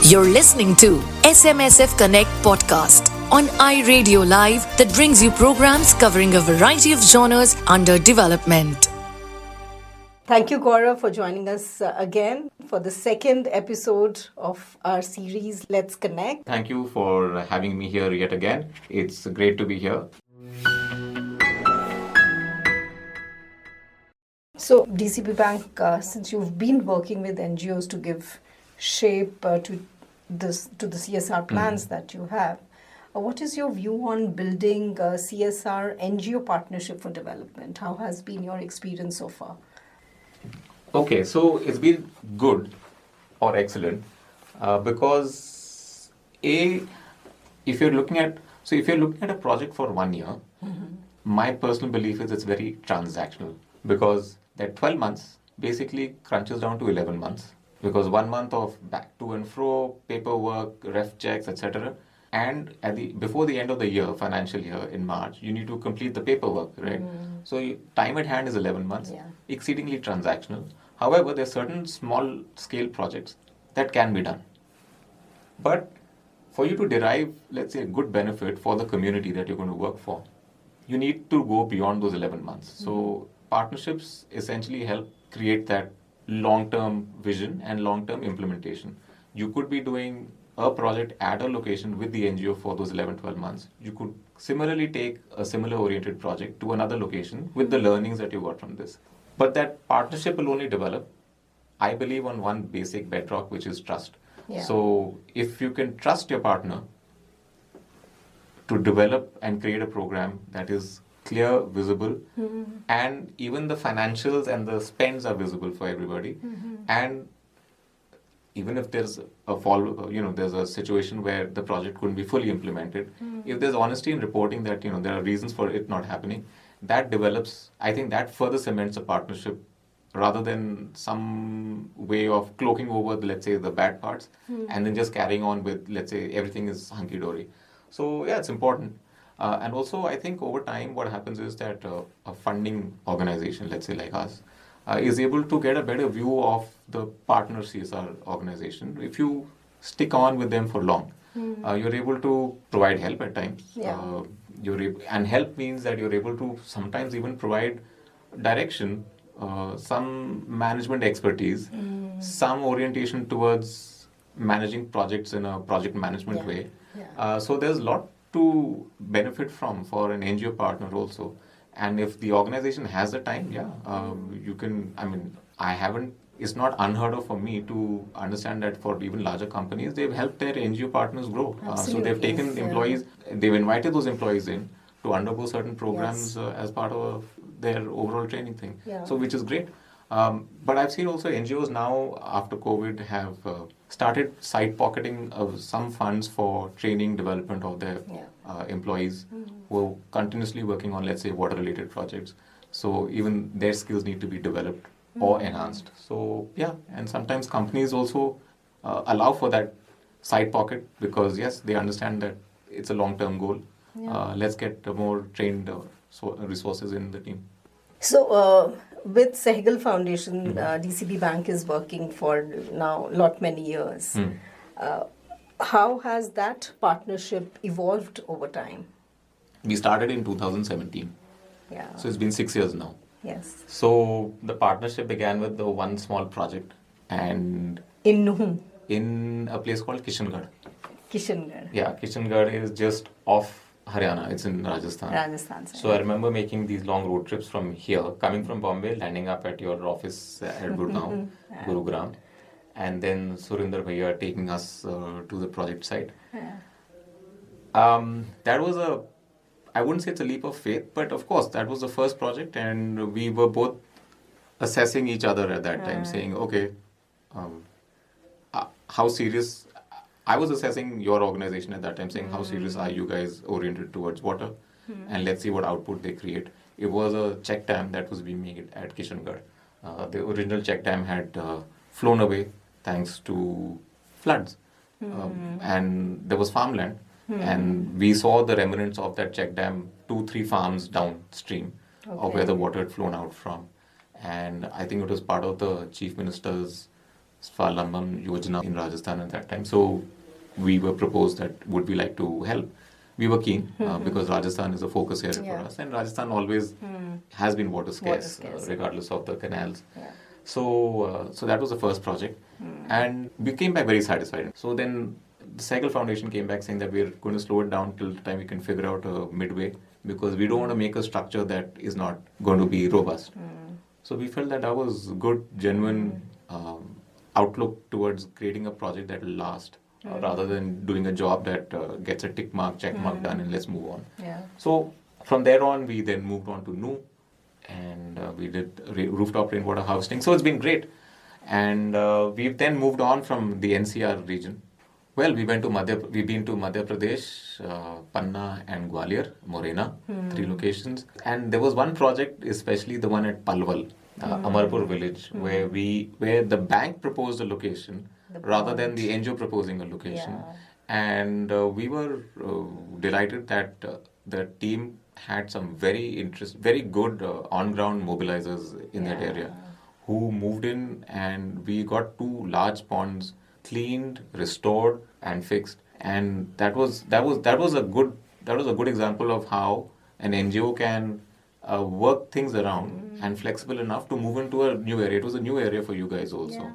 You're listening to SMSF Connect podcast on i-radiolive that brings you programs covering a variety of genres under development. Thank you, Gaurav, for joining us again for the second episode of our series, Let's Connect. Thank you for having me here yet again. It's great to be here. So, DCB Bank, since you've been working with NGOs to give shape to the CSR plans that you have, what is your view on building CSR NGO partnership for development? How has been your experience so far? Okay, so it's been good or excellent because if you're looking at a project for 1 year, my personal belief is it's very transactional because that 12 months basically crunches down to 11 months because 1 month of back to and fro, paperwork, ref checks, etc. And before the end of the year, financial year in March, you need to complete the paperwork, right? So time at hand is 11 months, exceedingly transactional. However, there are certain small scale projects that can be done. But for you to derive, let's say, a good benefit for the community that you're going to work for, you need to go beyond those 11 months. So partnerships essentially help create that long-term vision and long-term implementation. You could be doing a project at a location with the NGO for those 11-12 months. You could similarly take a similar oriented project to another location with the learnings that you got from this. But that partnership will only develop, I believe, on one basic bedrock, which is trust. Yeah. So if you can trust your partner to develop and create a program that is clear, visible, and even the financials and the spends are visible for everybody, and even if there's there's a situation where the project couldn't be fully implemented, if there's honesty in reporting that, there are reasons for it not happening, that develops, I think that further cements a partnership rather than some way of cloaking over, let's say, the bad parts and then just carrying on with, let's say, everything is hunky-dory. So, yeah, it's important. And also, I think over time, what happens is that a funding organization, let's say like us, is able to get a better view of the partner CSR organization. If you stick on with them for long, you're able to provide help at times. Yeah. And help means that you're able to sometimes even provide direction, some management expertise, some orientation towards managing projects in a project management way. Yeah. So there's a lot to benefit from for an NGO partner also. And if the organization has the time, you can, it's not unheard of for me to understand that for even larger companies, they've helped their NGO partners grow. So they've taken employees, they've invited those employees in to undergo certain programs as part of their overall training thing. Yeah. So which is great. But I've seen also NGOs now, after COVID, have started side pocketing some funds for training, development of their employees who are continuously working on, let's say, water-related projects. So even their skills need to be developed or enhanced. So, and sometimes companies also allow for that side pocket because, yes, they understand that it's a long-term goal. Let's get more trained resources in the team. So, with Sehgal Foundation, DCB Bank is working for now many years. How has that partnership evolved over time? We started in 2017. Yeah. So it's been 6 years now. Yes. So the partnership began with the one small project and In whom? in a place called Kishangarh. Kishangarh. Yeah, Kishangarh is just off Haryana. It's in Rajasthan. Rajasthan side. So I remember making these long road trips from here, coming from Bombay, landing up at your office at Gurgaon, Gurugram, and then Surinder Bhaiya taking us to the project site. That was I wouldn't say it's a leap of faith, but of course that was the first project and we were both assessing each other at that time, saying, okay, how serious, I was assessing your organization at that time, saying how serious are you guys oriented towards water and let's see what output they create. It was a check dam that was being made at Kishangarh. The original check dam had flown away thanks to floods and there was farmland. And we saw the remnants of that check dam 2-3 farms downstream of where the water had flown out from. And I think it was part of the Chief Minister's Svalambam Yojana in Rajasthan at that time. So we were proposed that would we like to help. We were keen because Rajasthan is a focus area for us, and Rajasthan always has been water scarce, regardless of the canals. Yeah. So that was the first project, and we came back very satisfied. So then the Cycle Foundation came back saying that we're going to slow it down till the time we can figure out a midway, because we don't want to make a structure that is not going to be robust. So we felt that was good, genuine outlook towards creating a project that will last, rather than doing a job that gets a tick mark, check mark done, and let's move on. Yeah. So from there on, we then moved on to Nu, and we did rooftop rainwater harvesting. So it's been great. And we've then moved on from the NCR region. Well, we've been to Madhya Pradesh, Panna and Gwalior, Morena, 3 locations. And there was one project, especially the one at Palwal, Amarpur village, where the bank proposed a location rather than the NGO proposing a location. Yeah. And we were delighted that the team had some very good on-ground mobilizers in that area who moved in, and we got 2 large ponds cleaned, restored, and fixed. And that was a good example of how an NGO can work things around and flexible enough to move into a new area. It was a new area for you guys also. Yeah.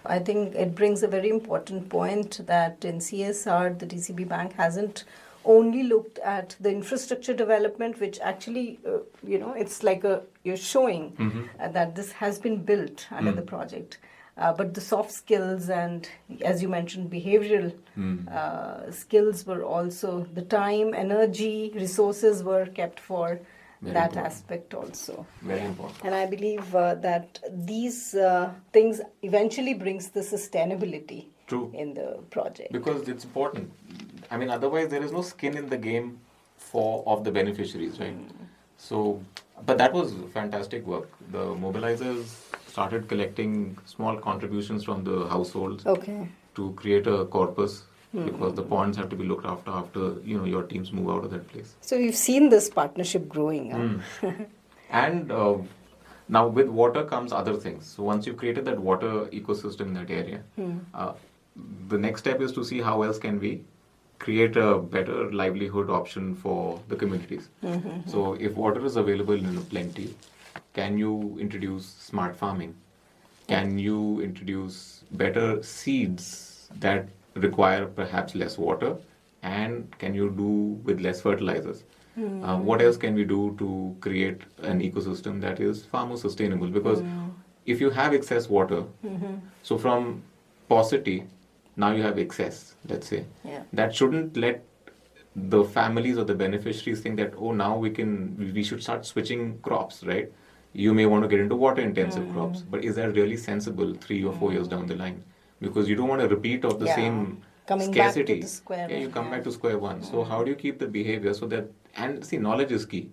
I think it brings a very important point that in CSR, the DCB Bank hasn't only looked at the infrastructure development, which actually, it's like you're showing that this has been built under the project. But the soft skills and, as you mentioned, behavioral skills were also, the time, energy, resources were kept for that important aspect also. Very important. And I believe that these things eventually brings the sustainability True. in the project. Because it's important. I mean, otherwise there is no skin in the game of the beneficiaries, right? So, but that was fantastic work. The mobilizers started collecting small contributions from the households to create a corpus, because the ponds have to be looked after your teams move out of that place. So you've seen this partnership growing. And now with water comes other things. So once you've created that water ecosystem in that area, the next step is to see how else can we create a better livelihood option for the communities. So if water is available in plenty, can you introduce smart farming? Can you introduce better seeds that require perhaps less water, and can you do with less fertilizers? What else can we do to create an ecosystem that is far more sustainable? Because if you have excess water, so from paucity, now you have excess, let's say. That shouldn't let the families or the beneficiaries think that, now we should start switching crops, right? You may want to get into water intensive crops, but is that really sensible 3 or 4 years down the line? Because you don't want a repeat of the same Coming scarcity. Back to the square one. You come back to square one. So how do you keep the behavior so that, and see, knowledge is key.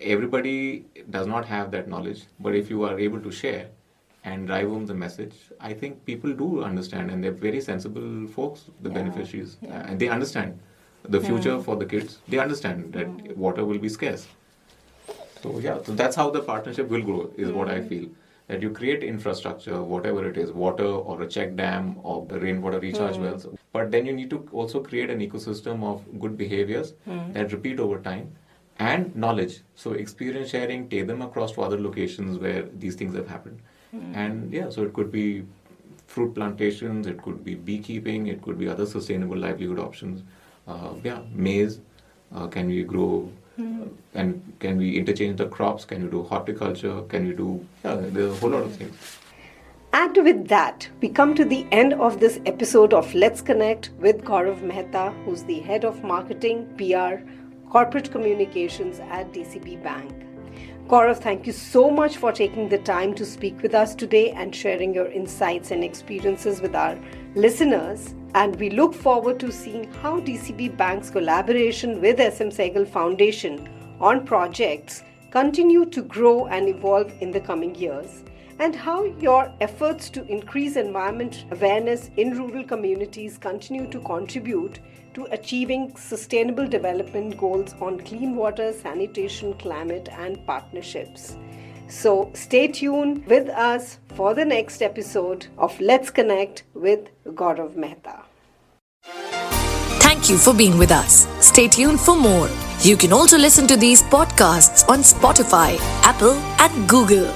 Everybody does not have that knowledge, but if you are able to share and drive home the message, I think people do understand, and they're very sensible folks, the beneficiaries, and they understand the future for the kids. They understand that water will be scarce. So so that's how the partnership will grow, is what I feel. That you create infrastructure, whatever it is, water or a check dam or the rainwater recharge wells. But then you need to also create an ecosystem of good behaviors that repeat over time, and knowledge. So experience sharing, take them across to other locations where these things have happened. And so it could be fruit plantations, it could be beekeeping, it could be other sustainable livelihood options. Maize, can we grow, and can we interchange the crops? Can you do horticulture? Can you do, there's a whole lot of things. And with that, we come to the end of this episode of Let's Connect with Gaurav Mehta, who's the Head of Marketing, PR, Corporate Communications at DCB Bank. Gaurav, thank you so much for taking the time to speak with us today and sharing your insights and experiences with our listeners. And we look forward to seeing how DCB Bank's collaboration with SM Sehgal Foundation on projects continue to grow and evolve in the coming years, and how your efforts to increase environment awareness in rural communities continue to contribute to achieving sustainable development goals on clean water, sanitation, climate, and partnerships. So stay tuned with us for the next episode of Let's Connect with Gaurav Mehta. Thank you for being with us. Stay tuned for more. You can also listen to these podcasts on Spotify, Apple, and Google.